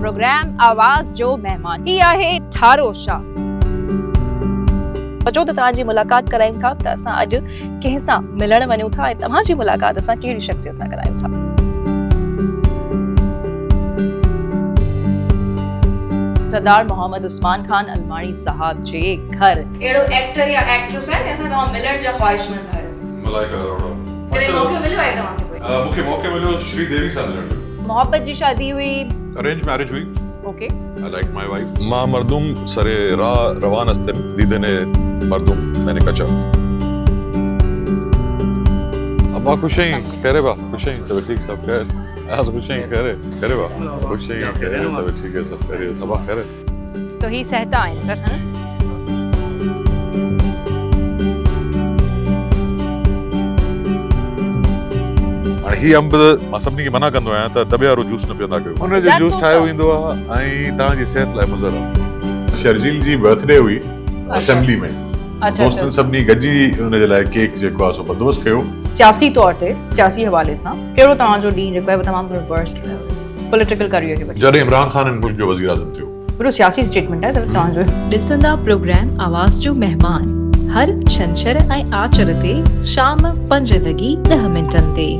Programme आवाज़ जो मेहमान ही आहे ठारो शाह। बचो त तव्हांजी मुलाक़ात करायूं था त असां अॼु कंहिं सां मिलण वञूं था ऐं तव्हांजी मुलाक़ात असां कहिड़ी शख़्सियत सां करायूं था। सरदार मोहम्मद उस्मान खान अलमाणी साहब जे घर अहिड़ो एक्टर या एक्ट्रेस आहे जंहिंसां तव्हां मिलण जा ख़्वाहिशमंद आहियो? मलाइका अरोड़ा। कॾहिं मौक़ो मिलियो आहे तव्हांखे कोई? मूंखे मौक़ो मिलियो श्रीदेवी सां मिलण जो। मोहब्बत जी शादी हुई? अरेंज मैरिज हुई। Okay. I like my wife. मां मर्दूम सरे राह रवान हस्तिन दीदने मर्दूम मैंने कचा। अब्बा खुश हैं करे बा खुश हैं तब ठीक सब खैर आज खुश हैं करे बा खुश हैं करे तब ठीक है सब करे अब्बा खैर तो ही सहता आंसर है। ही अंब मां सभिनी खे मना कंदो आहियां त दॿे वारो जूस न पीअंदा कयो। हुन जो जूस ठाहियो ईंदो आहे ऐं तव्हांजी सिहत लाइ मुज़र आहे। शर्जील जी बर्थडे हुई असेंबली में। दोस्तनि सभिनी गॾिजी हुन जे लाइ केक जेको आहे सो बंदोबस्त कयो। सियासी तौर ते सियासी हवाले सां कहिड़ो तव्हांजो ॾींहुं जेको आहे तमामु बर्स्ट रहियो पॉलिटिकल करियर खे वठी? जॾहिं इमरान ख़ान मुल्क जो वज़ीर आज़म थियो। पूरो सियासी स्टेटमेंट आहे सिर्फ़ु तव्हांजो। ॾिसंदा प्रोग्राम आवाज़ जो मेहमान हर छंछर ऐं आचर ते शाम 5:10 ते।